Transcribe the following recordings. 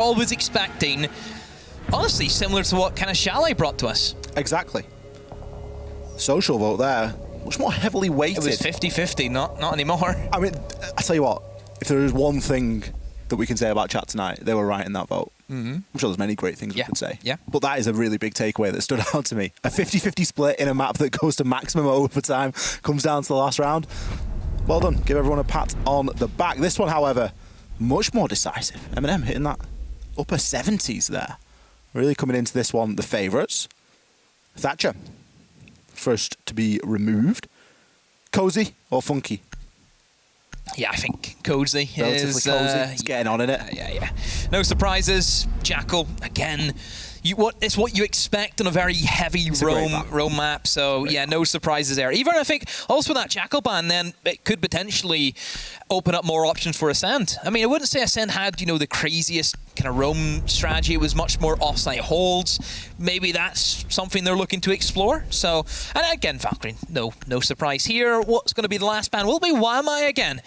Always expecting, honestly, similar to what kind of Chalet brought to us. Exactly. Social vote there, much more heavily weighted. It was 50-50, not anymore. I mean, I tell you what, if there is one thing that we can say about chat tonight, they were right in that vote. I'm sure there's many great things we could say. Yeah. But that is a really big takeaway that stood out to me. A 50-50 split in a map that goes to maximum overtime, comes down to the last round. Well done. Give everyone a pat on the back. This one, however, much more decisive. MnM hitting that upper 70s there. Really coming into this one, the favourites. Thatcher, first to be removed. Cozy or Funky? Yeah, I think Cozy Relatively is... cozy. It's getting on in it. Yeah. No surprises. Jackal, again, it's what you expect on a very heavy roam map. So, yeah, no surprises there. Even, I think, also that Jackal ban, then it could potentially open up more options for Ascend. I mean, I wouldn't say Ascend had, the craziest kind of roam strategy. It was much more offsite holds. Maybe that's something they're looking to explore. So, and again, Valkyrie, no surprise here. What's going to be the last ban? Will it be Wamai again?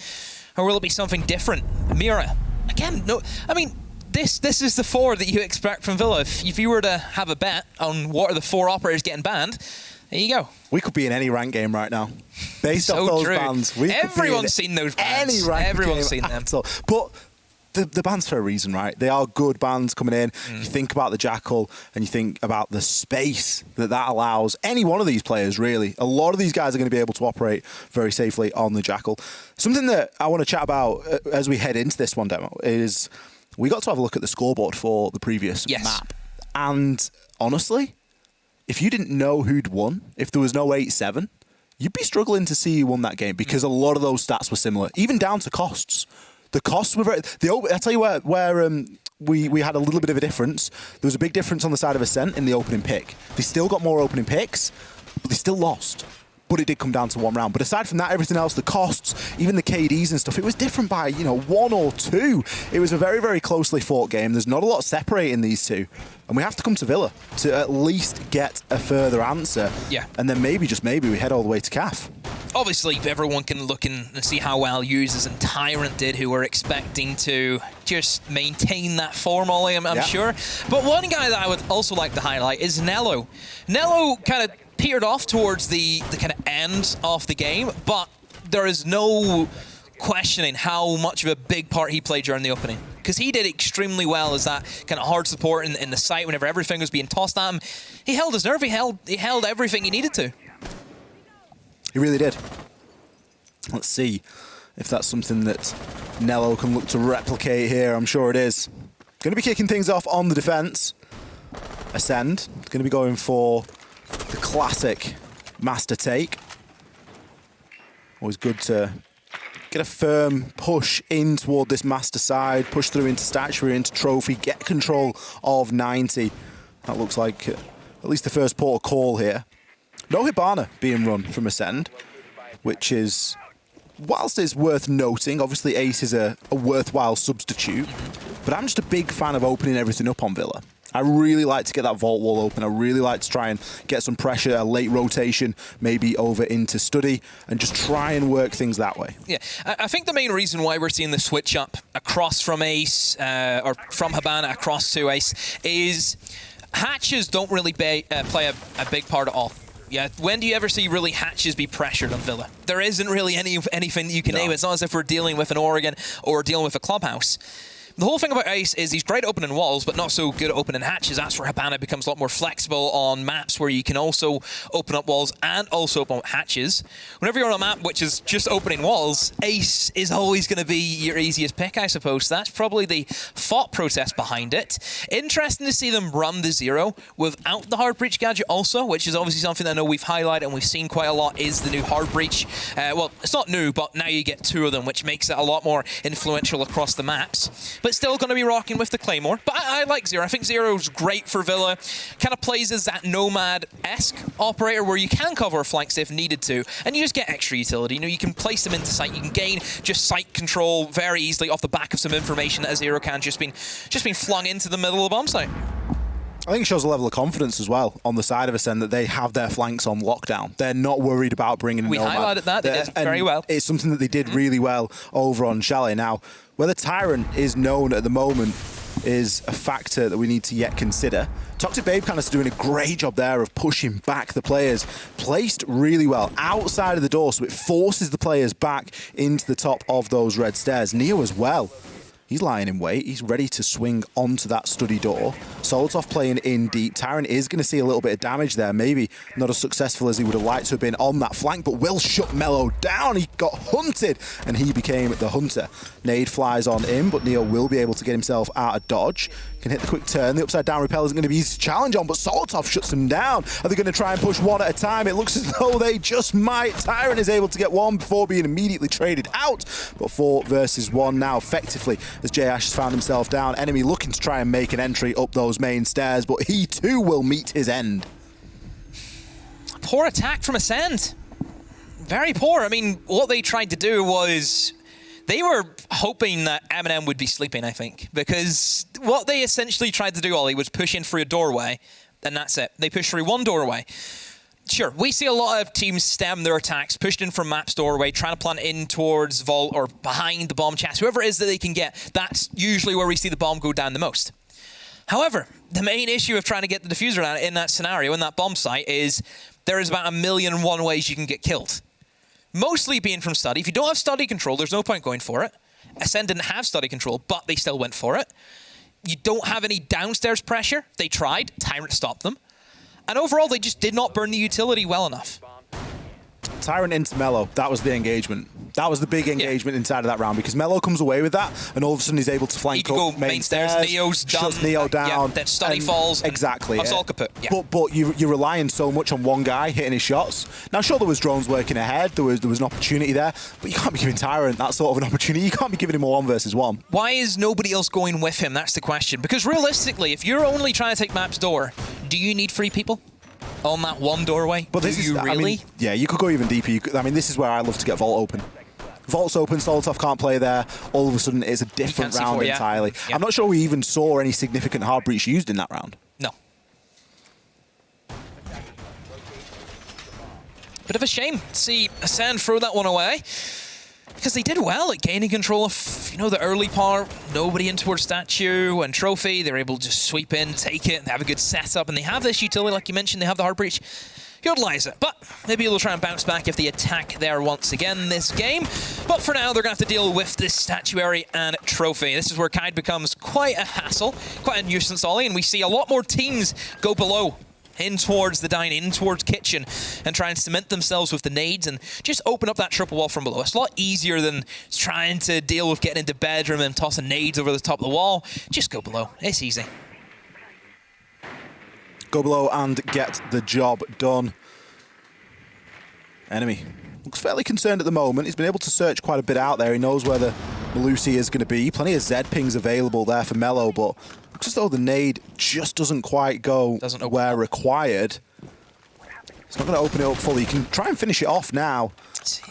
Or will it be something different? Mira, again, no. I mean, this is the 4 that you expect from Villa. If you were to have a bet on what are the 4 operators getting banned, there you go. We could be in any rank game right now. Based off those bans. Everyone's seen those bans. Everyone's seen them. But the bans for a reason, right? They are good bans coming in. You think about the Jackal and you think about the space that allows any one of these players, really. A lot of these guys are going to be able to operate very safely on the Jackal. Something that I want to chat about as we head into this one demo is we got to have a look at the scoreboard for the previous map. And honestly, if you didn't know who'd won, if there was no 8-7, you'd be struggling to see who won that game because a lot of those stats were similar, even down to costs. The costs were very... I'll tell you where we had a little bit of a difference. There was a big difference on the side of Ascent in the opening pick. They still got more opening picks, but they still lost. But it did come down to 1 round. But aside from that, everything else, the costs, even the KDs and stuff, it was different by, 1 or 2. It was a very, very closely fought game. There's not a lot separating these two. And we have to come to Villa to at least get a further answer. Yeah. And then maybe, just maybe, we head all the way to CAF. Obviously, everyone can look and see how well Users and Tyrant did, who were expecting to just maintain that form, Ollie, I'm sure. But one guy that I would also like to highlight is Nello. Nello kind of petered off towards the kind of end of the game, but there is no questioning how much of a big part he played during the opening. Because he did extremely well as that kind of hard support in the site whenever everything was being tossed at him. He held his nerve, he held everything he needed to. He really did. Let's see if that's something that Nello can look to replicate here. I'm sure it is. Going to be kicking things off on the defense. Ascend. Going to be going for the classic master take. Always good to get a firm push in toward this master side, push through into statuary, into trophy, get control of 90. That looks like at least the first port of call here. No Hibana being run from Ascend, which is, whilst it's worth noting, obviously Ace is a worthwhile substitute, but I'm just a big fan of opening everything up on Villa. I really like to get that vault wall open. I really like to try and get some pressure, a late rotation, maybe over into study, and just try and work things that way. Yeah, I think the main reason why we're seeing the switch up across from Ace, or from Hibana across to Ace, is hatches don't really play a big part at all. Yeah, when do you ever see really hatches be pressured on Villa? There isn't really anything you can name. It's not as if we're dealing with an Oregon or dealing with a clubhouse. The whole thing about Ace is he's great at opening walls, but not so good at opening hatches. That's where Hibana becomes a lot more flexible on maps where you can also open up walls and also open up hatches. Whenever you're on a map which is just opening walls, Ace is always going to be your easiest pick, I suppose. That's probably the thought process behind it. Interesting to see them run the Zero without the Hard Breach gadget also, which is obviously something I know we've highlighted and we've seen quite a lot, is the new Hard Breach. Well, it's not new, but now you get 2 of them, which makes it a lot more influential across the maps. But still going to be rocking with the Claymore. But I like Zero. I think Zero's great for Villa. Kind of plays as that Nomad-esque operator where you can cover flanks if needed to, and you just get extra utility. You can place them into site. You can gain just site control very easily off the back of some information that a Zero can just been flung into the middle of the bomb site. I think it shows a level of confidence as well on the side of Ascend that they have their flanks on lockdown. They're not worried about bringing in We highlighted that. They did very well. It's something that they did really well over on Chalet. Now, where the Tyrant is known at the moment is a factor that we need to yet consider. Toxic Babe kind of doing a great job there of pushing back the players. Placed really well outside of the door, so it forces the players back into the top of those red stairs. Neo as well. He's lying in wait. He's ready to swing onto that study door. Solotov playing in deep. Tyrant is going to see a little bit of damage there. Maybe not as successful as he would have liked to have been on that flank, but will shut Mellow down. He got hunted, and he became the hunter. Nade flies on in, but Neo will be able to get himself out of dodge. Can hit the quick turn. The upside down repel isn't going to be easy to challenge on, but Solotov shuts him down. Are they going to try and push one at a time? It looks as though they just might. Tyrant is able to get one before being immediately traded out, but 4 versus 1 now effectively as J Ash has found himself down. Enemy looking to try and make an entry up those main stairs, but he too will meet his end. Poor attack from Ascend. Very poor. I mean, what they tried to do was they were hoping that MnM would be sleeping, I think, because what they essentially tried to do, Ollie, was push in through a doorway, and that's it. They pushed through one doorway. Sure, we see a lot of teams stem their attacks, pushed in from Map's doorway, trying to plant in towards Vault or behind the bomb chest, whoever it is that they can get. That's usually where we see the bomb go down the most. However, the main issue of trying to get the diffuser down in that scenario, in that bomb site, is there is about 1,000,001 ways you can get killed. Mostly being from study. If you don't have study control, there's no point going for it. Ascend didn't have study control, but they still went for it. You don't have any downstairs pressure. They tried. Tyrant stopped them. And overall, they just did not burn the utility well enough. Tyrant into Mellow, that was the engagement. That was the big engagement inside of that round, because Mellow comes away with that, and all of a sudden he's able to flank up go main stairs, Neo's done. Shuts Neo down. Yeah, then Study falls. Exactly. That's all kaput. Yeah. But you're relying so much on one guy hitting his shots. Now, sure, there was drones working ahead. There was an opportunity there, but you can't be giving Tyrant that sort of an opportunity. You can't be giving him a 1 versus 1. Why is nobody else going with him? That's the question. Because realistically, if you're only trying to take Map's door, do you need 3 people on that one doorway? But this do is, you really? I mean, yeah, you could go even deeper. I mean, this is where I love to get Vault open. Vault's open, Solotov can't play there. All of a sudden, it's a different round entirely. Yeah. I'm not sure we even saw any significant hard breach used in that round. No. Bit of a shame to see Ascend throw that one away, because they did well at gaining control of, you know, the early part. Nobody in towards Statue and Trophy. They're able to just sweep in, take it, and have a good setup. And they have this utility, like you mentioned, they have the hard breach. Utilize it, but maybe they'll try and bounce back if they attack there once again this game. But for now, they're going to have to deal with this Statuary and Trophy. This is where Kide becomes quite a hassle, quite a nuisance, Ollie, and we see a lot more teams go below, in towards the dine, in towards kitchen, and try and cement themselves with the nades and just open up that triple wall from below. It's a lot easier than trying to deal with getting into bedroom and tossing nades over the top of the wall. Just go below. It's easy. Go below and get the job done. Enemy looks fairly concerned at the moment. He's been able to search quite a bit out there. He knows where the Malusi is going to be. Plenty of Z pings available there for Mellow, but looks as though the nade just doesn't quite go where required. It's not going to open it up fully. You can try and finish it off now,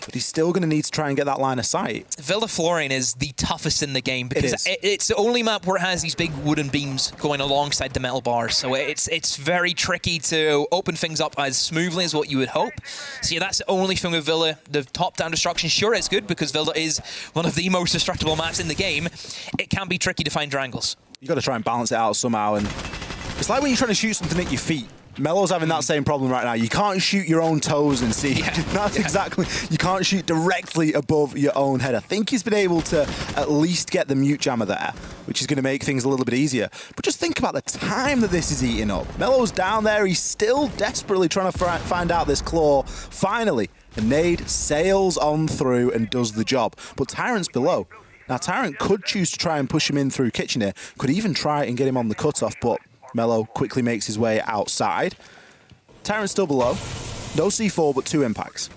but he's still going to need to try and get that line of sight. Villa Flooring is the toughest in the game, because it's the only map where it has these big wooden beams going alongside the metal bars. So it's very tricky to open things up as smoothly as what you would hope. So yeah, that's the only thing with Villa. The top-down destruction, sure, it's good, because Villa is one of the most destructible maps in the game. It can be tricky to find triangles. You've got to try and balance it out somehow. And it's like when you're trying to shoot something at your feet. Mellow's having that same problem right now. You can't shoot your own toes and see. Yeah. That's exactly. You can't shoot directly above your own head. I think he's been able to at least get the mute jammer there, which is going to make things a little bit easier. But just think about the time that this is eating up. Mellow's down there. He's still desperately trying to find out this claw. Finally, the nade sails on through and does the job. But Tyrant's below. Now, Tyrant could choose to try and push him in through kitchen here. Could even try and get him on the cutoff, but Mellow quickly makes his way outside. Tyrant's still below. No C4, but 2 impacts.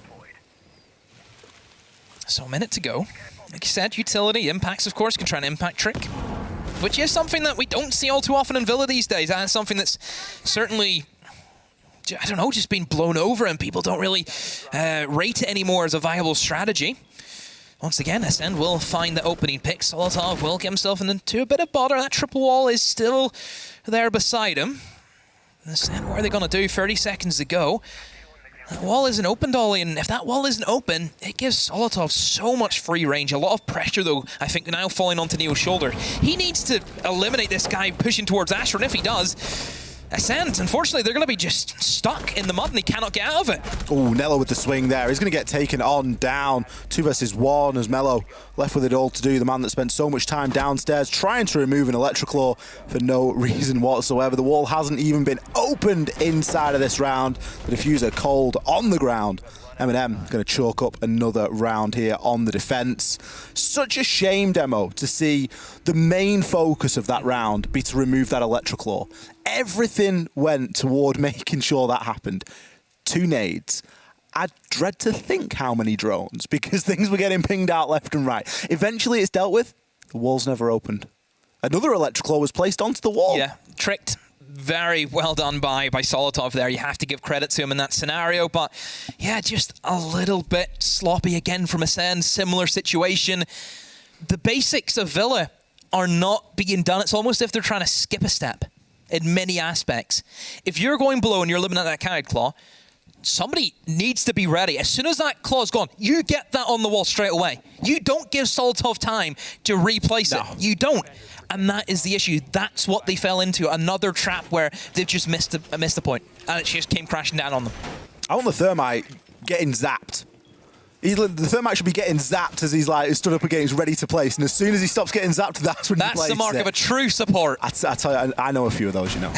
So a minute to go. Like you said, utility, impacts, of course, can try an impact trick, which is something that we don't see all too often in Villa these days. That's something that's certainly, I don't know, just been blown over, and people don't really rate it anymore as a viable strategy. Once again, Ascend will find the opening pick. Solotov will get himself into a bit of bother. That triple wall is still there beside him. Ascend, what are they going to do? 30 seconds to go. That wall isn't open, Dolly, and if that wall isn't open, it gives Solotov so much free range. A lot of pressure, though, I think, now falling onto Neo's shoulder. He needs to eliminate this guy pushing towards Asher, and if he does, Ascent, unfortunately, they're going to be just stuck in the mud and they cannot get out of it. Oh, Nello with the swing there. He's going to get taken on down. 2 versus 1 as Mello left with it all to do. The man that spent so much time downstairs trying to remove an Electroclaw for no reason whatsoever. The wall hasn't even been opened inside of this round. The diffuser cold on the ground. MnM going to chalk up another round here on the defense. Such a shame, Demo, to see the main focus of that round be to remove that Electroclaw. Everything went toward making sure that happened. 2 nades. I dread to think how many drones, because things were getting pinged out left and right. Eventually it's dealt with. The wall's never opened. Another Electroclaw was placed onto the wall. Yeah, tricked. Very well done by Solotov there. You have to give credit to him in that scenario. But yeah, just a little bit sloppy again from Ascend. Similar situation. The basics of Villa are not being done. It's almost as if they're trying to skip a step in many aspects. If you're going below and you're living at that Carried Claw, somebody needs to be ready. As soon as that claw's gone, you get that on the wall straight away. You don't give Solotov time to replace it. You don't. And that is the issue. That's what they fell into. Another trap where they've just missed the point. And it just came crashing down on them. I want the Thermite getting zapped. The Thermite should be getting zapped as he's like stood up again, he's ready to place. And as soon as he stops getting zapped, that's when he plays. That's the mark of a true support. I tell you, I know a few of those, you know.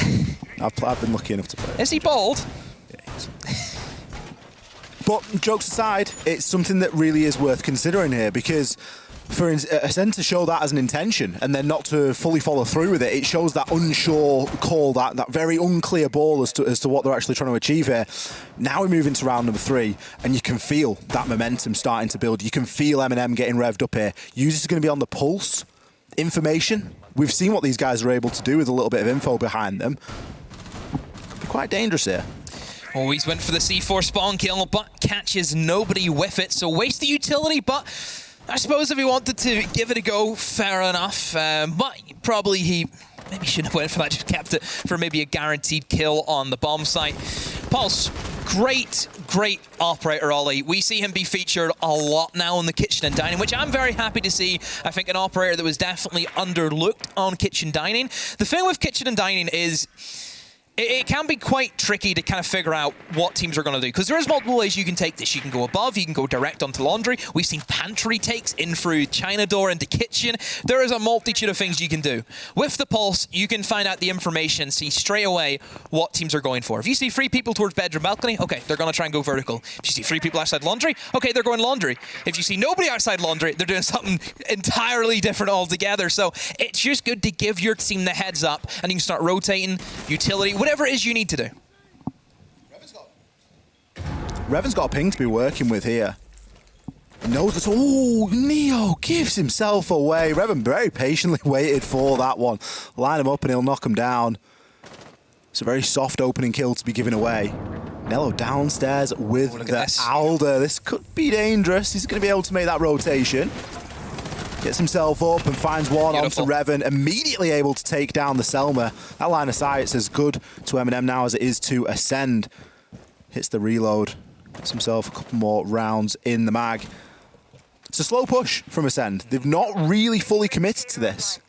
I've been lucky enough to play. Is he bald? Yeah, he is. But jokes aside, it's something that really is worth considering here, because for Ascend to show that as an intention and then not to fully follow through with it, it shows that unsure call, that very unclear ball as to what they're actually trying to achieve here. Now we move into round number 3, and you can feel that momentum starting to build. You can feel MnM getting revved up here. Users are going to be on the pulse. Information. We've seen what these guys are able to do with a little bit of info behind them. Could be quite dangerous here. Always went for the C4 spawn kill, but catches nobody with it. So waste the utility, but I suppose if he wanted to give it a go, fair enough. But probably he maybe shouldn't have went for that, just kept it for maybe a guaranteed kill on the bomb site. Pulse, great operator, Ollie. We see him be featured a lot now in the kitchen and dining, which I'm very happy to see. I think an operator that was definitely underlooked on kitchen dining. The thing with kitchen and dining is it can be quite tricky to kind of figure out what teams are going to do, because there's multiple ways you can take this. You can go above, you can go direct onto laundry. We've seen pantry takes in through China door into kitchen. There is a multitude of things you can do. With the Pulse, you can find out the information, see straight away what teams are going for. If you see 3 people towards bedroom balcony, okay, they're going to try and go vertical. If you see 3 people outside laundry, okay, they're going laundry. If you see nobody outside laundry, they're doing something entirely different altogether. So it's just good to give your team the heads up, and you can start rotating, utility, whatever it is you need to do. Revan's got a ping to be working with here. He knows that. Oh, Neo gives himself away. Revan very patiently waited for that one. Line him up and he'll knock him down. It's a very soft opening kill to be given away. Nello downstairs with the Alder. This could be dangerous. He's going to be able to make that rotation. Gets himself up and finds one onto Revan, immediately able to take down the Selma. That line of sight, it's as good to MnM now as it is to Ascend. Hits the reload, gets himself a couple more rounds in the mag. It's a slow push from Ascend. They've not really fully committed to this.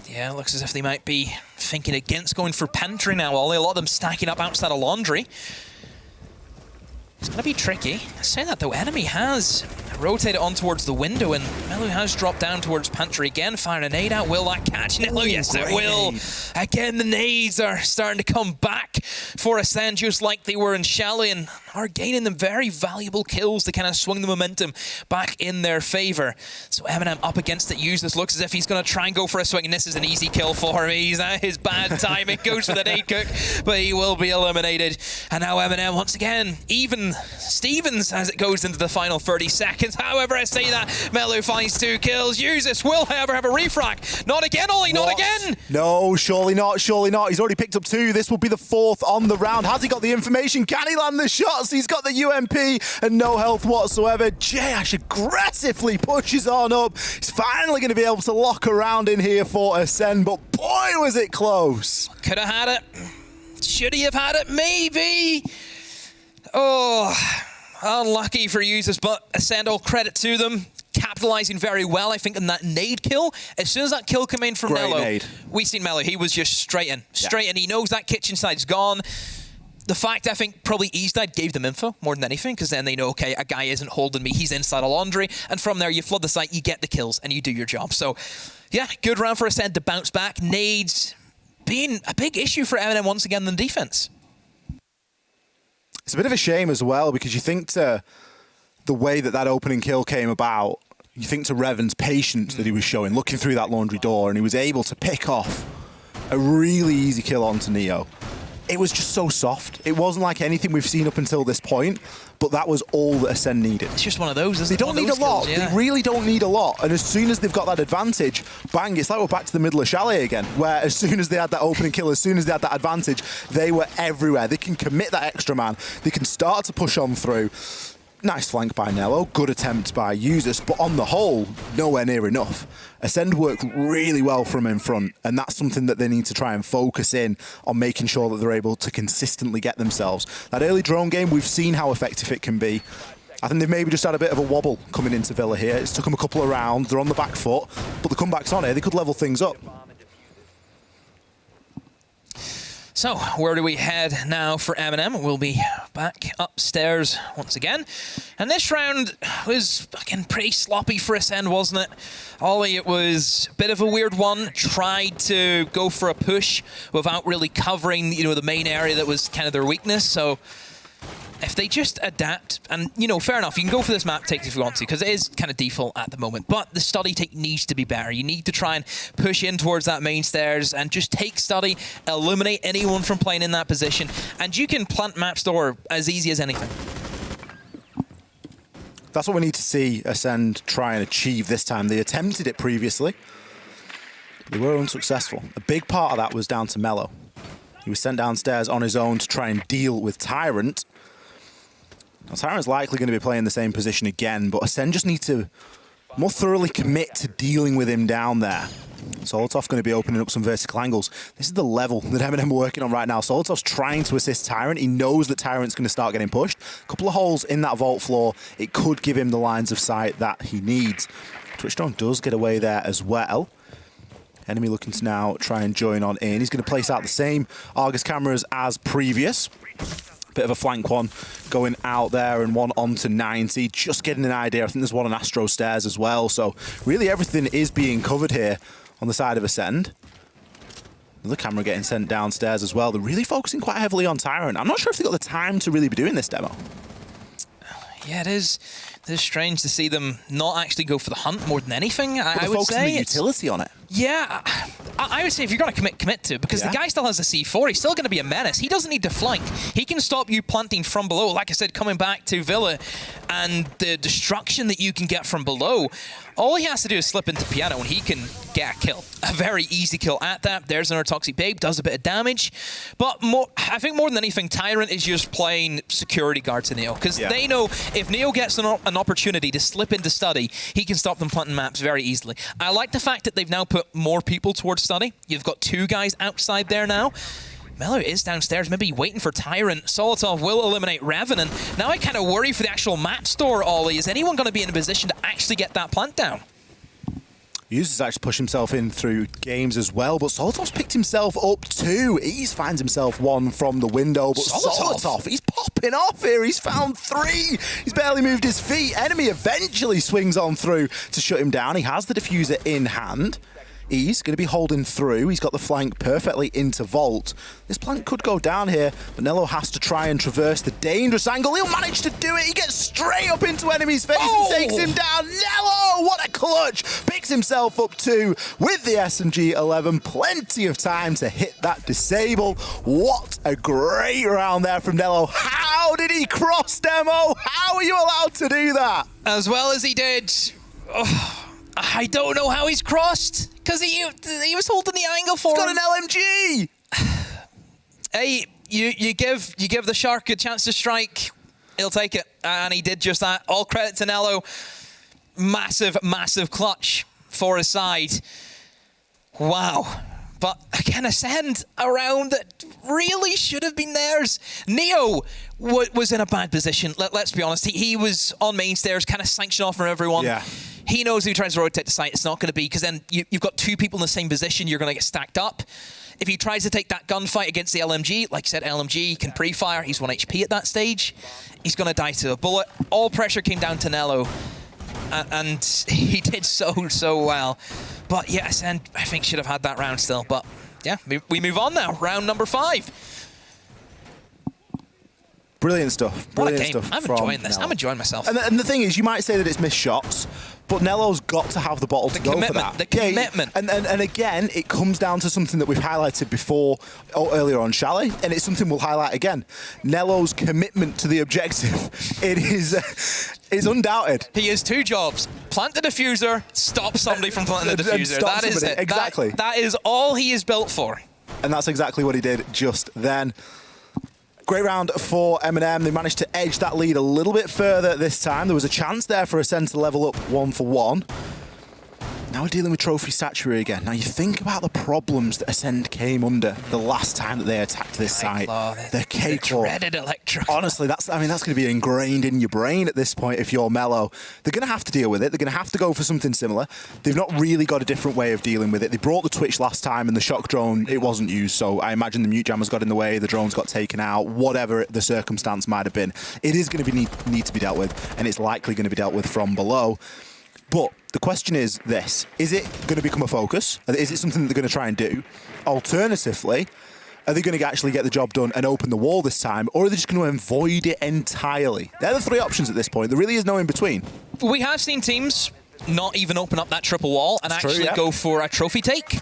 Yeah, it looks as if they might be thinking against going for pantry now, Ollie. A lot of them stacking up outside of laundry. It's going to be tricky. I say that though, enemy has rotated on towards the window, and Melu has dropped down towards pantry again, firing a nade out. Will that catch Nello? Yes, it will. Again, the nades are starting to come back for Ascend, just like they were in Shelly, and are gaining them very valuable kills to kind of swing the momentum back in their favor. So MnM up against it. Useless. Looks as if he's going to try and go for a swing, and this is an easy kill for him. He's at his bad timing. Goes for the nade cook, but he will be eliminated. And now MnM once again, even Stevens as it goes into the final 30 seconds. However, I say that, Melu finds 2 kills. Useless will, however, have a refrag. Not again, Ollie, not again! No, surely not, surely not. He's already picked up 2. This will be the 4th on the round. Has he got the information? Can he land the shots? He's got the UMP and no health whatsoever. J-Ash aggressively pushes on up. He's finally going to be able to lock around in here for Ascend, but boy, was it close. Could have had it. Should he have had it? Maybe. Oh, unlucky for users, but Ascend, all credit to them. Capitalizing very well, I think, on that nade kill. As soon as that kill came in from Great Nello, nade. we seen Mello. He was just straight in. He knows that kitchen side's gone. The fact, I think, probably Ease died gave them info more than anything, because then they know, okay, a guy isn't holding me, he's inside a laundry, and from there you flood the site, you get the kills, and you do your job. So, yeah, good round for Ascend to bounce back. Nades being a big issue for MnM once again in defense. It's a bit of a shame as well, because you think to the way that opening kill came about, you think to Revan's patience that he was showing, looking through that laundry door, and he was able to pick off a really easy kill onto Neo. It was just so soft. It wasn't like anything we've seen up until this point, but that was all that Ascend needed. It's just one of those, isn't it? They don't need a lot. They really don't need a lot. And as soon as they've got that advantage, bang, it's like we're back to the middle of Chalet again, where as soon as they had that opening kill, as soon as they had that advantage, they were everywhere. They can commit that extra man. They can start to push on through. Nice flank by Nello, good attempt by users, but on the whole, nowhere near enough. Ascend worked really well from in front, and that's something that they need to try and focus in on, making sure that they're able to consistently get themselves. That early drone game, we've seen how effective it can be. I think they've maybe just had a bit of a wobble coming into Villa here. It's took them a couple of rounds, they're on the back foot, but the comeback's on here, they could level things up. So, where do we head now for MnM? We'll be back upstairs once again. And this round was fucking pretty sloppy for Ascend, wasn't it? Ollie, it was a bit of a weird one. Tried to go for a push without really covering, the main area that was kind of their weakness. So, if they just adapt, and, fair enough, you can go for this map take if you want to, because it is kind of default at the moment, but the study take needs to be better. You need to try and push in towards that main stairs and just take study, eliminate anyone from playing in that position, and you can plant map store as easy as anything. That's what we need to see Ascend try and achieve this time. They attempted it previously, but they were unsuccessful. A big part of that was down to Mello. He was sent downstairs on his own to try and deal with Tyrant. Now, Tyrant's likely going to be playing the same position again, but Ascend just need to more thoroughly commit to dealing with him down there. Solotov going to be opening up some vertical angles. This is the level that MnM are working on right now. Solotov's trying to assist Tyrant. He knows that Tyrant's going to start getting pushed. A couple of holes in that vault floor. It could give him the lines of sight that he needs. Twitchstone does get away there as well. Enemy looking to now try and join on in. He's going to place out the same Argus cameras as previous. Bit of a flank one going out there and one onto 90. Just getting an idea. I think there's one on Astro stairs as well. So really everything is being covered here on the side of Ascend. Another camera getting sent downstairs as well. They're really focusing quite heavily on Tyrant. I'm not sure if they've got the time to really be doing this demo. Yeah, it is strange to see them not actually go for the hunt more than anything. I would focusing say the utility on it. Yeah, I would say if you're going to commit to, because the guy still has a C4, he's still going to be a menace. He doesn't need to flank. He can stop you planting from below. Like I said, coming back to Villa and the destruction that you can get from below, all he has to do is slip into Piano and he can get a kill. A very easy kill at that. There's another Toxic Babe, does a bit of damage. But I think more than anything, Tyrant is just playing security guard to Neo, because they know if Neo gets an opportunity to slip into study, he can stop them planting maps very easily. I like the fact that they've now put more people towards study. You've got two guys outside there now. Mello is downstairs, maybe waiting for Tyrant. Solotov will eliminate Revan, and now I kind of worry for the actual map store, Ollie. Is anyone going to be in a position to actually get that plant down? Uses actually push himself in through games as well, but Solotov's picked himself up too. He finds himself one from the window, but Solotov, he's popping off here. He's found three. He's barely moved his feet. Enemy eventually swings on through to shut him down. He has the diffuser in hand. He's going to be holding through. He's got the flank perfectly into Vault. This plant could go down here, but Nello has to try and traverse the dangerous angle. He'll manage to do it. He gets straight up into enemy's face and takes him down. Nello, what a clutch. Picks himself up too with the SMG-11. Plenty of time to hit that disable. What a great round there from Nello. How did he cross, Demo? How are you allowed to do that? As well as he did. Oh, I don't know how he's crossed, because he was holding the angle for him. He's got an LMG. Hey, you give the Shark a chance to strike, he'll take it, and he did just that. All credit to Nello. Massive, massive clutch for his side. Wow. But again, Ascend around that really should have been theirs. Neo was in a bad position. Let's be honest. He was on main stairs, kind of sanctioned off from everyone. Yeah. He knows if he tries to rotate the site, it's not going to be, because then you've got two people in the same position, you're going to get stacked up. If he tries to take that gunfight against the LMG, like I said, LMG can pre-fire. He's 1 HP at that stage. He's going to die to a bullet. All pressure came down to Nello. And he did so well. But yeah, Ascend, I think, should have had that round still. But yeah, we move on now. Round number 5. Brilliant stuff. Brilliant stuff. I'm enjoying this. I'm enjoying myself. And the thing is, you might say that it's missed shots, but Nello's got to have the bottle to go for that. The commitment. And again, it comes down to something that we've highlighted before, earlier on Chalet, and it's something we'll highlight again. Nello's commitment to the objective. It is undoubted. He has 2 jobs. Plant the diffuser, stop somebody from planting the diffuser. That is it. Exactly. That is all he is built for. And that's exactly what he did just then. Great round for MnM. They managed to edge that lead a little bit further this time. There was a chance there for Ascend to level up 1-for-1. Now we're dealing with trophy statuary again. Now you think about the problems that Ascend came under the last time that they attacked this site. The K-Claw. Dreaded Electro. Honestly, that's going to be ingrained in your brain at this point if you're Mellow. They're going to have to deal with it. They're going to have to go for something similar. They've not really got a different way of dealing with it. They brought the Twitch last time and the shock drone, it wasn't used, so I imagine the mute jammers got in the way, the drones got taken out, whatever the circumstance might have been. It is going to need to be dealt with, and it's likely going to be dealt with from below. But the question is this: is it going to become a focus? Is it something that they're going to try and do? Alternatively, are they going to actually get the job done and open the wall this time, or are they just going to avoid it entirely? They're the 3 options at this point. There really is no in between. We have seen teams not even open up that triple wall and go for a trophy take.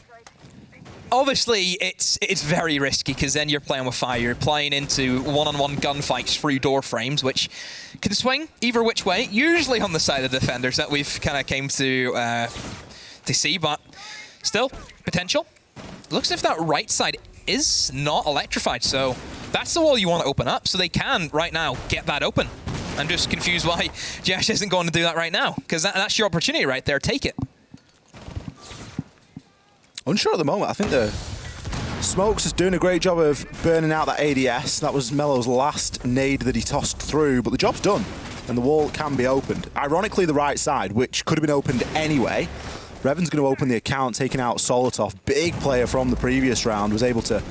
Obviously, it's very risky because then you're playing with fire. You're playing into one-on-one gunfights through door frames, which can swing either which way. Usually on the side of the defenders that we've kind of came to see, but still potential. Looks as if that right side is not electrified, so that's the wall you want to open up. So they can right now get that open. I'm just confused why Josh isn't going to do that right now, because that's your opportunity right there. Take it. Unsure at the moment. I think the Smokes is doing a great job of burning out that ADS. That was Mellow's last nade that he tossed through, but the job's done, and the wall can be opened. Ironically, the right side, which could have been opened anyway. Revan's going to open the account, taking out Solotov. Big player from the previous round, was able to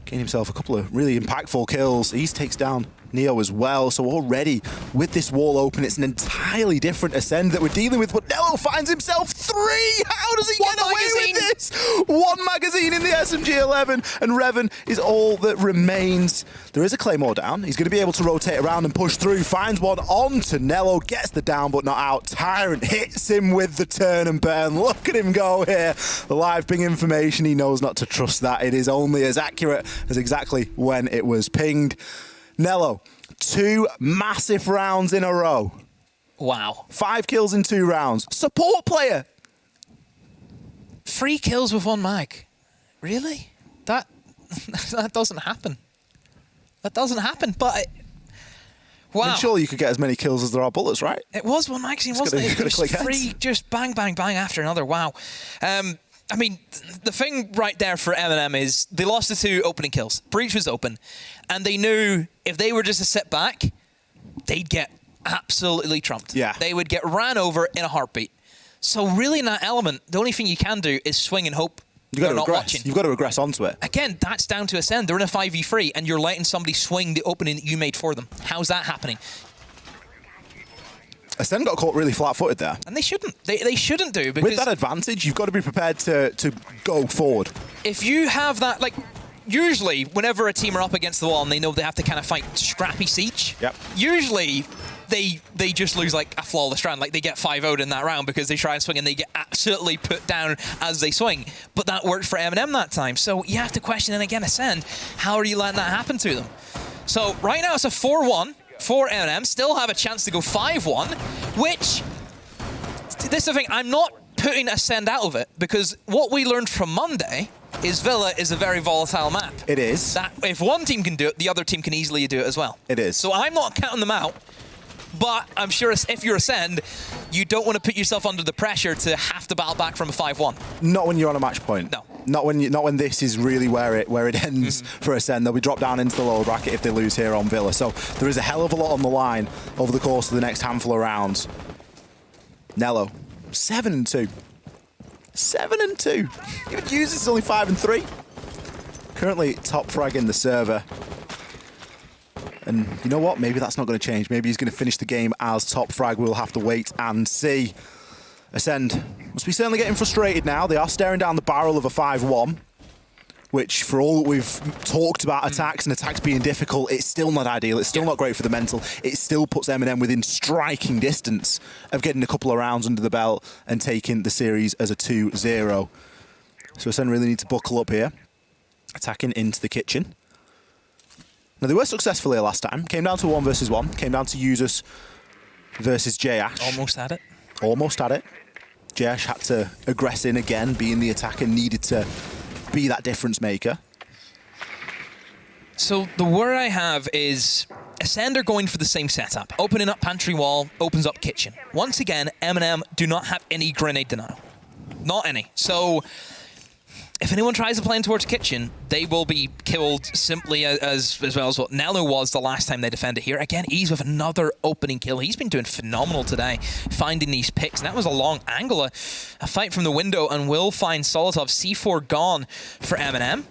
gain himself a couple of really impactful kills. He takes down Neo as well, so already with this wall open, it's an entirely different Ascend that we're dealing with, but Nello finds himself 3! How does he get away with this? 1 magazine in the SMG-11, and Revan is all that remains. There is a Claymore down. He's going to be able to rotate around and push through, finds one onto Nello, gets the down but not out. Tyrant hits him with the turn and burn. Look at him go here. The live ping information, he knows not to trust that. It is only as accurate as exactly when it was pinged. Nello, 2 massive rounds in a row. Wow. 5 kills in 2 rounds. Support player. 3 kills with 1 mag. Really? That doesn't happen. That doesn't happen, but... wow. I mean, surely you could get as many kills as there are bullets, right? It was 1 magazine, wasn't it? It was 3, just bang, bang, bang after another. Wow. I mean, the thing right there for MnM is they lost the 2 opening kills. Breach was open, and they knew if they were just to sit back, they'd get absolutely trumped. Yeah. They would get ran over in a heartbeat. So really in that element, the only thing you can do is swing and hope they're not watching. You've got to regress onto it. Again, that's down to Ascend. They're in a 5v3, and you're letting somebody swing the opening that you made for them. How's that happening? Ascend got caught really flat-footed there. And they shouldn't. They shouldn't do. Because with that advantage, you've got to be prepared to go forward. If you have that, like, usually whenever a team are up against the wall and they know they have to kind of fight scrappy siege, usually they just lose like a flawless round. Like they get 5-0'd in that round because they try and swing and they get absolutely put down as they swing. But that worked for MnM that time. So you have to question, and again, Ascend, how are you letting that happen to them? So right now it's a 4-1. For MnM, still have a chance to go 5-1, which, this is the thing, I'm not putting Ascend out of it, because what we learned from Monday is Villa is a very volatile map. It is. That if one team can do it, the other team can easily do it as well. It is. So I'm not counting them out, but I'm sure if you're Ascend, you don't want to put yourself under the pressure to have to battle back from a 5-1. Not when you're on a match point. No. Not when this is really where it ends for Ascend. They'll be dropped down into the lower bracket if they lose here on Villa. So there is a hell of a lot on the line over the course of the next handful of rounds. Nello, 7-2. 7-2. Even Users is only 5-3. Currently top frag in the server. And you know what? Maybe that's not going to change. Maybe he's going to finish the game as top frag. We'll have to wait and see. Ascend must be certainly getting frustrated now. They are staring down the barrel of a 5-1, which for all that we've talked about attacks and attacks being difficult, it's still not ideal. It's still not great for the mental. It still puts MnM within striking distance of getting a couple of rounds under the belt and taking the series as a 2-0. So Ascend really need to buckle up here. Attacking into the kitchen. Now, they were successful here last time. Came down to 1 versus 1. Came down to Users versus J-Ash. Almost had it. Almost had it. J-Ash had to aggress in again, being the attacker, needed to be that difference maker. So the worry I have is Ascend are going for the same setup. Opening up pantry wall, opens up kitchen. Once again, MnM do not have any grenade denial. Not any. So if anyone tries to play in towards kitchen, they will be killed simply as well as what Nello was the last time they defended here. Again, he's with another opening kill. He's been doing phenomenal today, finding these picks. And that was a long angle, a fight from the window, and will find Solotov. C4 gone for MnM.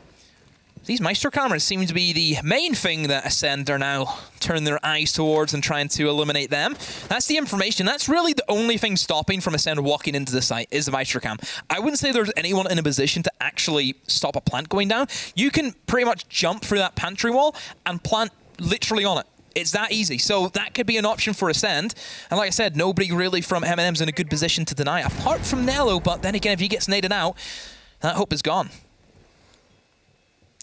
These Maestro cameras seem to be the main thing that Ascend are now turning their eyes towards and trying to eliminate them. That's the information. That's really the only thing stopping from Ascend walking into the site is the Maestro cam. I wouldn't say there's anyone in a position to actually stop a plant going down. You can pretty much jump through that pantry wall and plant literally on it. It's that easy. So that could be an option for Ascend. And like I said, nobody really from MnM's in a good position to deny, apart from Nello. But then again, if he gets naded out, that hope is gone.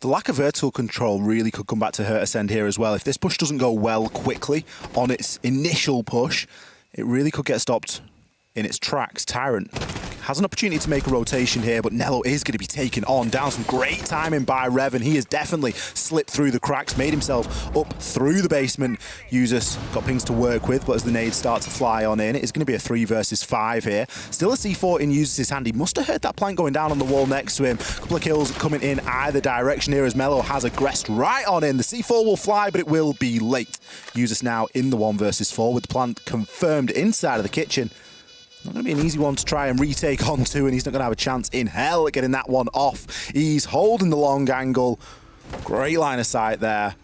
The lack of vertical control really could come back to hurt Ascend here as well. If this push doesn't go well quickly on its initial push, it really could get stopped in its tracks. Tyrant has an opportunity to make a rotation here, but Nello is going to be taken on down. Some great timing by Rev, and he has definitely slipped through the cracks, made himself up through the basement. Users got pings to work with, but as the nades start to fly on in, it is going to be a 3 versus 5 here. Still a C4 in Users' hand. He must have heard that plant going down on the wall next to him. A couple of kills coming in either direction here as Mello has aggressed right on in. The C4 will fly, but it will be late. Users now in the 1 versus 4 with the plant confirmed inside of the kitchen. Not going to be an easy one to try and retake onto, and he's not going to have a chance in hell at getting that one off. He's holding the long angle. Great line of sight there.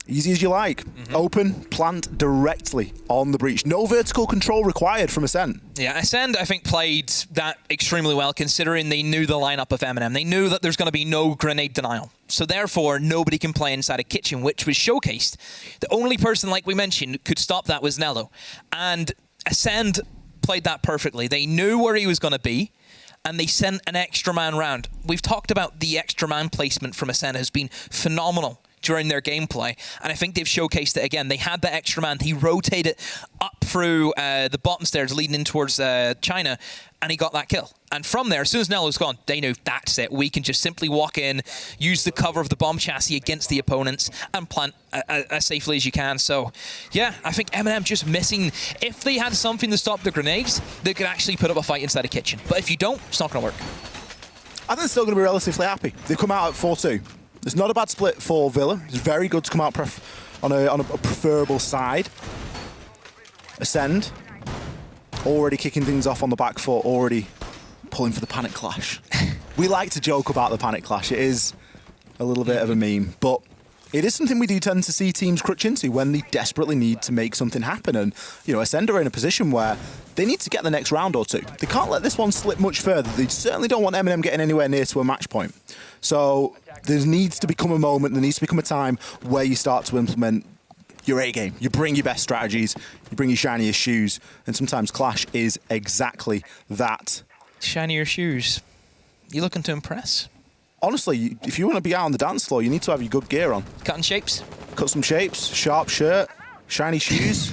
Easy as you like. Open, plant directly on the breach. No vertical control required from Ascend. Yeah, Ascend, I think, played that extremely well, considering they knew the lineup of MnM. They knew that there's going to be no grenade denial. So therefore, nobody can play inside a kitchen, which was showcased. The only person, like we mentioned, could stop that was Nello. And Ascend played that perfectly. They knew where he was going to be, and they sent an extra man round. We've talked about the extra man placement from Ascend has been phenomenal during their gameplay, and I think they've showcased it again. They had that extra man. He rotated up through the bottom stairs leading in towards China, and he got that kill. And from there, as soon as Nello's gone, they knew that's it. We can just simply walk in, use the cover of the bomb chassis against the opponents, and plant as safely as you can. So, yeah, I think MnM just missing. If they had something to stop the grenades, they could actually put up a fight inside a kitchen. But if you don't, it's not going to work. I think they're still going to be relatively happy. They've come out at 4-2. It's not a bad split for Villa. It's very good to come out on a preferable side. Ascend, already kicking things off on the back foot, already pulling for the panic clash. We like to joke about the panic clash. It is a little bit of a meme, but it is something we do tend to see teams crutch into when they desperately need to make something happen. And, you know, Ascend are in a position where they need to get the next round or two. They can't let this one slip much further. They certainly don't want MnM getting anywhere near to a match point. So there needs to become a moment, there needs to become a time where you start to implement your A game. You bring your best strategies, you bring your shiniest shoes, and sometimes Clash is exactly that. Shinier shoes. You looking to impress? Honestly, if you want to be out on the dance floor, you need to have your good gear on. Cutting shapes? Cut some shapes, sharp shirt, shiny shoes.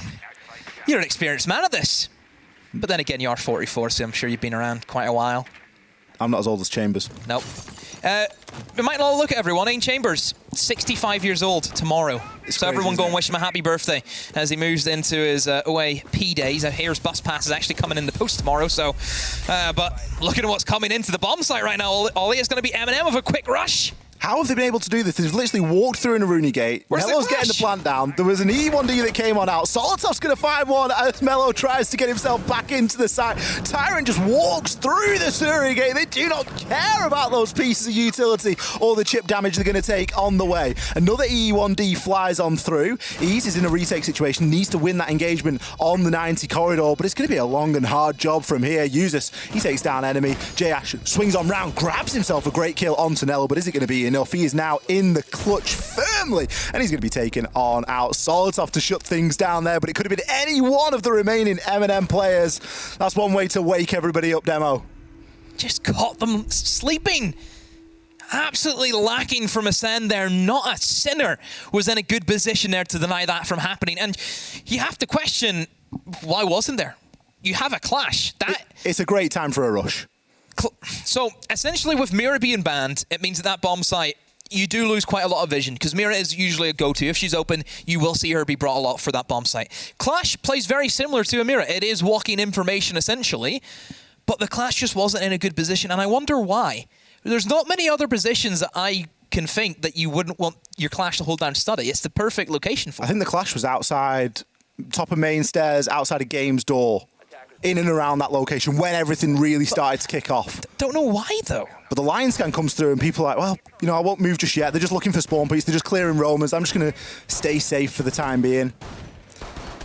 You're an experienced man at this. But then again, you are 44, so I'm sure you've been around quite a while. I'm not as old as Chambers. Nope. We might not look at everyone. Ain Chambers, 65 years old tomorrow. It's so crazy, everyone go and it? wish him a happy birthday as he moves into his OAP days. Here's bus pass is actually coming in the post tomorrow. So, but looking at what's coming into the bomb site right now, Ollie, is going to be MnM with a quick rush. How have they been able to do this? They've literally walked through in a Rooney gate. Melo's getting the plant down. There was an E1D that came on out. Solotov's going to find one as Melo tries to get himself back into the site. Tyrant just walks through the Suri gate. They do not care about those pieces of utility or the chip damage they're going to take on the way. Another E1D flies on through. Ease is in a retake situation, needs to win that engagement on the 90 corridor, but it's going to be a long and hard job from here. Usus, he takes down enemy. J-Ash swings on round, grabs himself a great kill on Tonello, but is it going to be enough? He is now in the clutch firmly, and he's going to be taken on out. Solotov to shut things down there, but it could have been any one of the remaining MnM players. That's one way to wake everybody up, Demo. Just caught them sleeping. Absolutely lacking from Ascend there. Not a sinner was in a good position there to deny that from happening. And you have to question, why wasn't there? You have a clash. It's a great time for a rush. So essentially with Mira being banned, it means that bomb site, you do lose quite a lot of vision because Mira is usually a go-to. If she's open, you will see her be brought a lot for that bomb site. Clash plays very similar to a Mira. It is walking information essentially, but the Clash just wasn't in a good position, and I wonder why. There's not many other positions that I can think that you wouldn't want your Clash to hold down study. It's the perfect location for it. I think the Clash was outside, top of main stairs, outside of Game's door, in and around that location when everything really started to kick off. Don't know why, though. But the Lion scan comes through and people are like, well, you know, I won't move just yet. They're just looking for spawn piece. They're just clearing roamers. I'm just going to stay safe for the time being.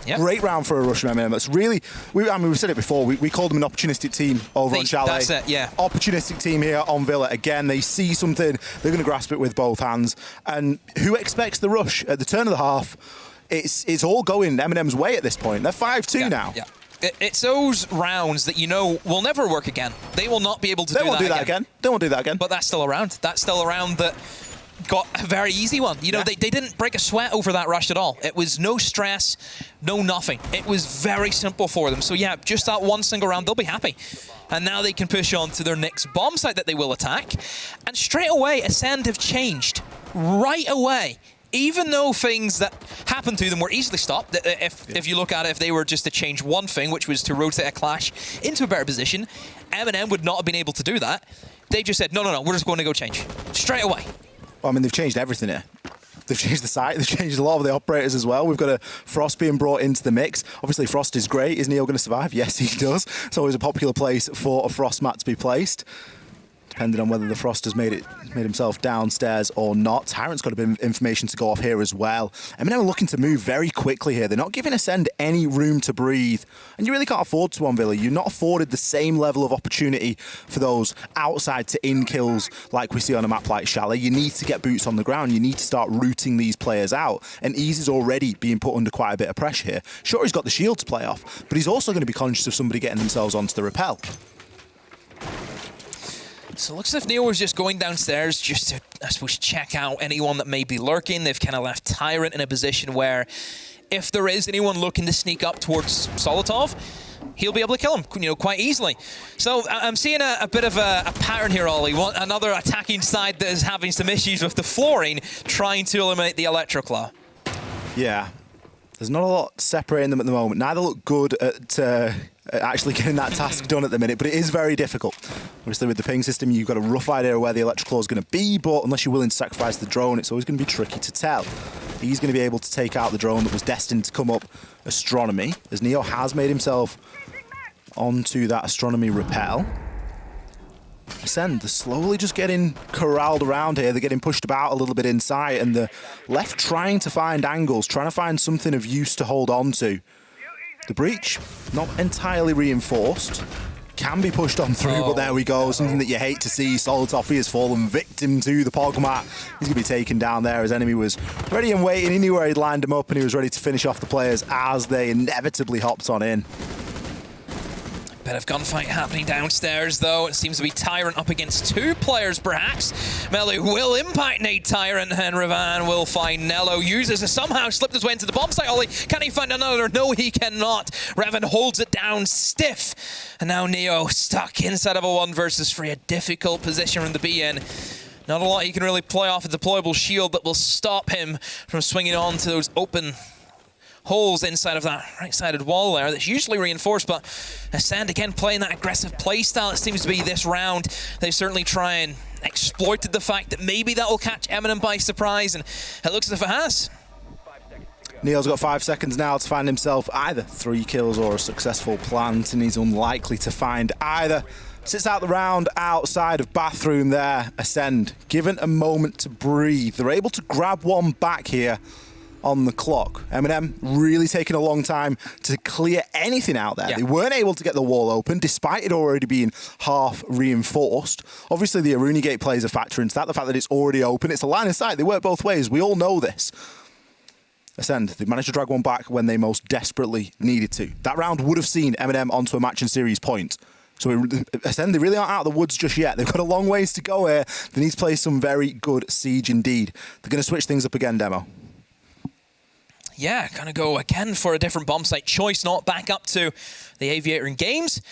Yep. Great round for a Russian MnM. It's really, we've said it before, we called them an opportunistic team over on Chalet. That's it, yeah. Opportunistic team here on Villa. Again, they see something, they're going to grasp it with both hands. And who expects the rush? At the turn of the half, it's all going MnM's way at this point. They're 5-2 now. Yeah. It's those rounds that you know will never work again. They will not be able to do that again. They won't do that again. They won't do that again. But that's still a round. That's still a round that got a very easy one. You know, they didn't break a sweat over that rush at all. It was no stress, no nothing. It was very simple for them. So yeah, just that one single round, they'll be happy. And now they can push on to their next bomb site that they will attack. And straight away, Ascend have changed. Right away. Even though things that happened to them were easily stopped, if you look at it, if they were just to change one thing, which was to rotate a Clash into a better position, MnM would not have been able to do that. They just said, no, we're just going to go change. Straight away. Well, I mean, they've changed everything here. They've changed the site, they've changed a lot of the operators as well. We've got a Frost being brought into the mix. Obviously, Frost is great. Is Neo going to survive? Yes, he does. It's always a popular place for a Frost mat to be placed, depending on whether the Frost has made himself downstairs or not. Tyrant's got a bit of information to go off here as well. MnM are looking to move very quickly here. They're not giving Ascend any room to breathe. And you really can't afford to on Villa. You're not afforded the same level of opportunity for those outside to in kills like we see on a map like Chalet. You need to get boots on the ground. You need to start rooting these players out. And Ease is already being put under quite a bit of pressure here. Sure, he's got the shield to play off, but he's also going to be conscious of somebody getting themselves onto the rappel. So it looks as if Neo was just going downstairs just to, I suppose, check out anyone that may be lurking. They've kind of left Tyrant in a position where if there is anyone looking to sneak up towards Solotov, he'll be able to kill him, you know, quite easily. So I'm seeing a bit of a pattern here, Ollie. Another attacking side that is having some issues with the flooring, trying to eliminate the Electroclaw. Yeah. There's not a lot separating them at the moment. Neither look good at actually getting that task done at the minute, but it is very difficult. Obviously, with the ping system, you've got a rough idea of where the Electroclaw is going to be, but unless you're willing to sacrifice the drone, it's always going to be tricky to tell. He's going to be able to take out the drone that was destined to come up Astronomy, as Neo has made himself onto that Astronomy rappel. Ascend, they're slowly just getting corralled around here. They're getting pushed about a little bit inside, and the left trying to find angles, trying to find something of use to hold on to. The breach, not entirely reinforced. Can be pushed on through, but there we go. Something that you hate to see. Solotov has fallen victim to the Pogmat. He's going to be taken down there. His enemy was ready and waiting. He knew where he'd lined him up, and he was ready to finish off the players as they inevitably hopped on in. Bit of gunfight happening downstairs, though. It seems to be Tyrant up against two players, perhaps. Melu will impact Nate Tyrant, and Ravan will find Nello. Uses has somehow slipped his way into the bomb site. Ollie, can he find another? No, he cannot. Ravan holds it down stiff. And now Neo stuck inside of a 1 versus 3. A difficult position from the B in. Not a lot he can really play off a deployable shield that will stop him from swinging on to those open holes inside of that right-sided wall there that's usually reinforced, but Ascend again playing that aggressive playstyle. It seems to be this round. They certainly try and exploited the fact that maybe that will catch MnM by surprise, and it looks as if it has. Neo's got 5 seconds now to find himself either 3 kills or a successful plant, and he's unlikely to find either. Sits out the round outside of bathroom there. Ascend, given a moment to breathe. They're able to grab one back here on the clock. MnM really taking a long time to clear anything out there. Yeah. They weren't able to get the wall open, despite it already being half reinforced. Obviously, the Aruni Gate plays a factor into that, the fact that it's already open. It's a line of sight. They work both ways. We all know this. Ascend, they managed to drag one back when they most desperately needed to. That round would have seen MnM onto a match and series point. So Ascend, they really aren't out of the woods just yet. They've got a long ways to go here. They need to play some very good Siege indeed. They're going to switch things up again, Demo. Yeah, kind of go again for a different bomb site choice, not back up to the Aviator in games.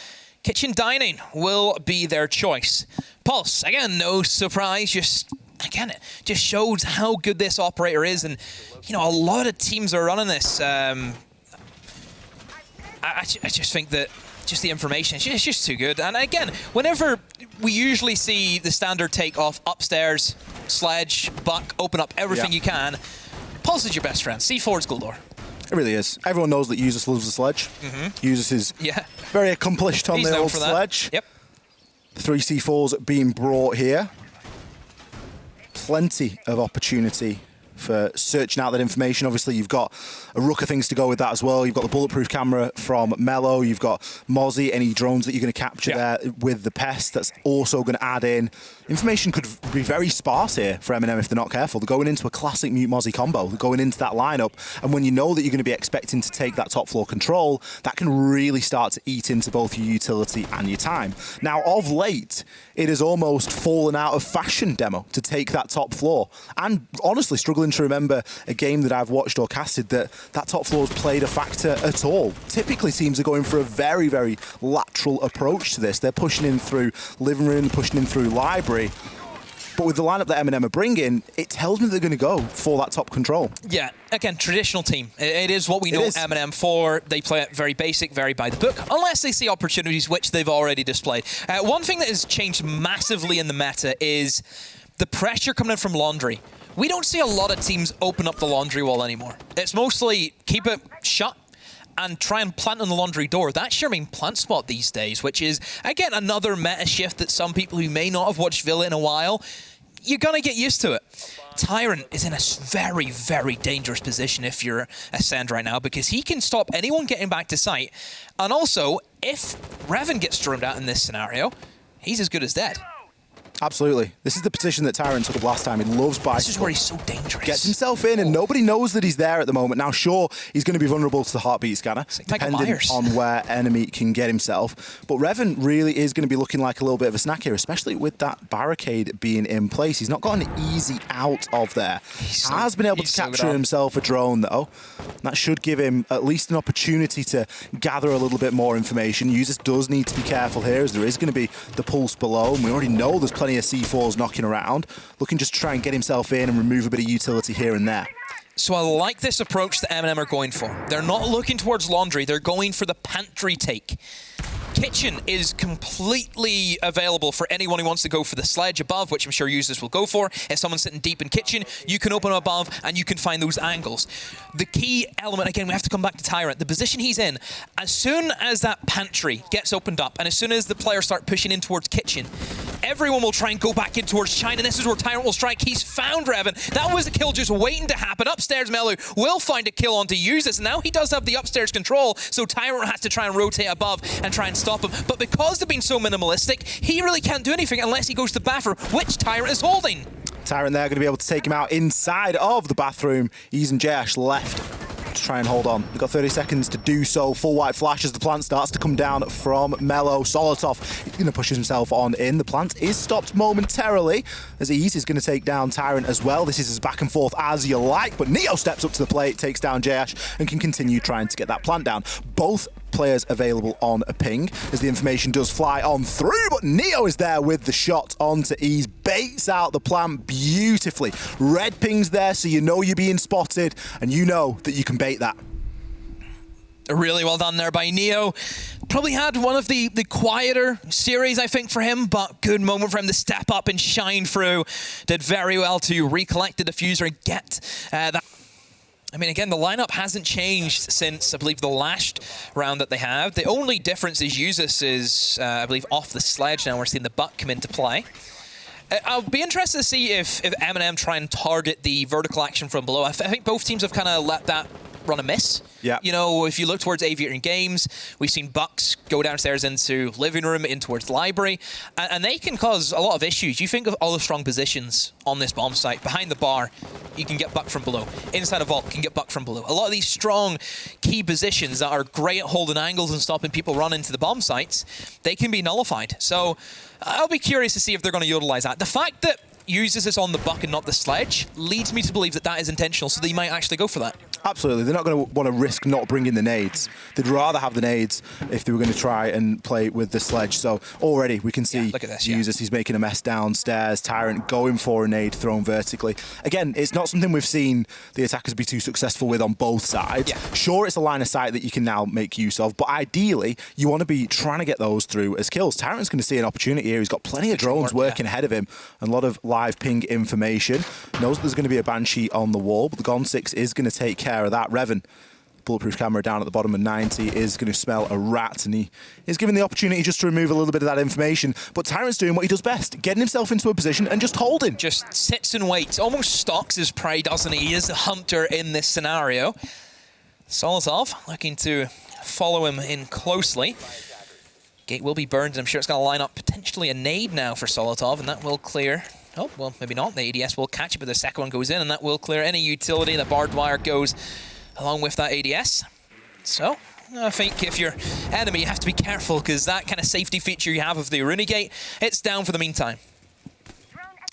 Kitchen Dining will be their choice. Pulse, again, no surprise, again, it just shows how good this operator is, and, you know, a lot of teams are running this. I just think that just the information, it's just too good. And again, whenever we usually see the standard take off upstairs, sledge, buck, open up everything you can, Pulse is your best friend. C4's Gul'Dor. It really is. Everyone knows that Usus loves the sledge. Usus is very accomplished on the old sledge. Yep. 3 C4s being brought here. Plenty of opportunity for searching out that information. Obviously, you've got a rook of things to go with that as well. You've got the bulletproof camera from Mello. You've got Mozzie, any drones that you're going to capture there with the Pest. That's also going to add in. Information could be very sparse here for MnM if they're not careful. They're going into a classic Mute Mozzie combo. They're going into that lineup. And when you know that you're going to be expecting to take that top floor control, that can really start to eat into both your utility and your time. Now, of late, it has almost fallen out of fashion, Demo, to take that top floor. And honestly, struggling to remember a game that I've watched or casted that top floor's played a factor at all. Typically, teams are going for a very, very lateral approach to this. They're pushing in through living room, pushing in through library. But with the lineup that MnM are bringing, it tells me they're going to go for that top control. Yeah, again, traditional team. It is what we know MnM for. They play it very basic, very by the book, unless they see opportunities, which they've already displayed. One thing that has changed massively in the meta is the pressure coming in from Laundry. We don't see a lot of teams open up the Laundry wall anymore. It's mostly keep it shut and try and plant on the Laundry door. That's your main plant spot these days, which is, again, another meta shift that some people who may not have watched Villa in a while, you're going to get used to it. Tyrant is in a very, very dangerous position if you're Ascend right now, because he can stop anyone getting back to site. And also, if Revan gets droned out in this scenario, he's as good as dead. Absolutely. This is the position that Tyrant took up last time. He loves bicycle. This is where he's so dangerous. Gets himself in, and nobody knows that he's there at the moment. Now, sure, he's going to be vulnerable to the heartbeat scanner, depending on where enemy can get himself. But Revan really is going to be looking like a little bit of a snack here, especially with that barricade being in place. He's not got an easy out of there. Has been able to capture himself a drone, though. That should give him at least an opportunity to gather a little bit more information. Usus does need to be careful here, as there is going to be the pulse below, and we already know there's plenty of C4s knocking around, looking just to try and get himself in and remove a bit of utility here and there. So I like this approach that MnM are going for. They're not looking towards Laundry, they're going for the pantry take. Kitchen is completely available for anyone who wants to go for the sledge above, which I'm sure users will go for. If someone's sitting deep in Kitchen, you can open above and you can find those angles. The key element, again, we have to come back to Tyrant. The position he's in, as soon as that pantry gets opened up and as soon as the players start pushing in towards Kitchen, everyone will try and go back in towards China. This is where Tyrant will strike. He's found Revan. That was a kill just waiting to happen. Upstairs, Melu will find a kill on to use this. Now he does have the upstairs control, so Tyrant has to try and rotate above and try and stop him. But because they're being so minimalistic, he really can't do anything unless he goes to the bathroom, which Tyrant is holding. Tyrant there going to be able to take him out inside of the bathroom. Ease and Jash left to try and hold on. They've got 30 seconds to do so. Full white flash as the plant starts to come down from Mello. Solotov, he's going to push himself on in. The plant is stopped momentarily as Ease is going to take down Tyrant as well. This is as back and forth as you like, but Neo steps up to the plate, takes down Jash, and can continue trying to get that plant down. Both players available on a ping, as the information does fly on through, but Neo is there with the shot onto Ease, baits out the plant beautifully. Red ping's there, so you know you're being spotted, and you know that you can bait that. Really well done there by Neo. Probably had one of the quieter series, I think, for him, but good moment for him to step up and shine through. Did very well to recollect the diffuser and get that. I mean, again, the lineup hasn't changed since, I believe, the last round that they have. The only difference is Usus is, I believe, off the sledge now. We're seeing the butt come into play. I'll be interested to see if MnM try and target the vertical action from below. I think both teams have kind of let that run amiss. Yeah. You know, if you look towards Aviator in games, we've seen Bucks go downstairs into living room, in towards library, and they can cause a lot of issues. You think of all the strong positions on this bomb site. Behind the bar, you can get Buck from below. Inside a vault, you can get Buck from below. A lot of these strong key positions that are great at holding angles and stopping people run into the bomb sites, they can be nullified. So I'll be curious to see if they're going to utilize that. The fact that uses this on the buck and not the sledge leads me to believe that that is intentional, so they might actually go for that. Absolutely. They're not going to want to risk not bringing the nades. They'd rather have the nades if they were going to try and play with the sledge. So already we can see look at this, Usus, he's making a mess downstairs. Tyrant going for a nade thrown vertically. Again, it's not something we've seen the attackers be too successful with on both sides. Sure, it's a line of sight that you can now make use of, but ideally you want to be trying to get those through as kills. Tyrant's going to see an opportunity here. He's got plenty of drones working ahead of him and a lot of live ping information. Knows that there's going to be a Banshee on the wall, but the Gon 6 is going to take care of that. Revan, bulletproof camera down at the bottom of 90, is going to smell a rat, and he is given the opportunity just to remove a little bit of that information. But Tyrant's doing what he does best, getting himself into a position and just holding. Just sits and waits, almost stalks his prey, doesn't he? He is a hunter in this scenario. Solotov looking to follow him in closely. Gate will be burned, and I'm sure it's going to line up potentially a nade now for Solotov, and that will clear. Oh, well, maybe not. The ADS will catch it, but the second one goes in, and that will clear any utility. The barbed wire goes along with that ADS. So, I think if you're enemy, you have to be careful, because that kind of safety feature you have of the Aruni Gate, it's down for the meantime.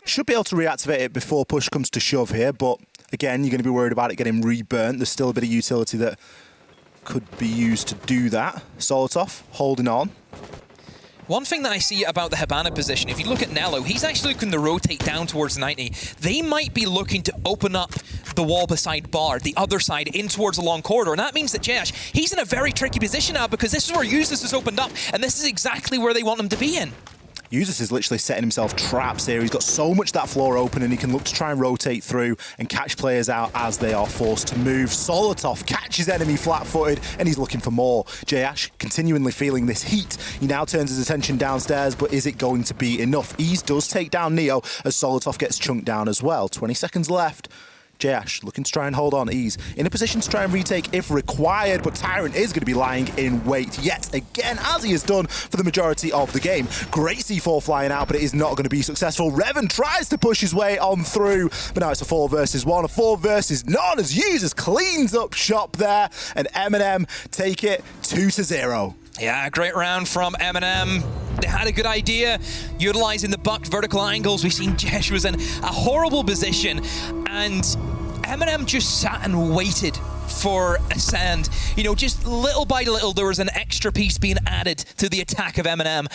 Should be able to reactivate it before push comes to shove here, but again, you're going to be worried about it getting reburnt. There's still a bit of utility that could be used to do that. Solotov holding on. One thing that I see about the Hibana position, if you look at Nello, he's actually looking to rotate down towards 90. They might be looking to open up the wall beside Bar, the other side, in towards the long corridor. And that means that JH, he's in a very tricky position now, because this is where Usus has opened up, and this is exactly where they want him to be in. Usus is literally setting himself traps here. He's got so much that floor open, and he can look to try and rotate through and catch players out as they are forced to move. Solotov catches enemy flat-footed, and he's looking for more. JH continually feeling this heat. He now turns his attention downstairs, but is it going to be enough? Ease does take down Neo as Solotov gets chunked down as well. 20 seconds left. JH looking to try and hold on. Ease in a position to try and retake if required, but Tyrant is going to be lying in wait yet again, as he has done for the majority of the game. Great C4 flying out, but it is not going to be successful. Revan tries to push his way on through, but now it's a 4 versus 1, a 4 versus none, as Usus cleans up shop there, and MnM take it 2-0. Yeah, great round from MnM. They had a good idea, utilizing the bucked vertical angles. We've seen Jesh was in a horrible position, and MnM just sat and waited for a sand. You know, just little by little, there was an extra piece being added to the attack of MnM,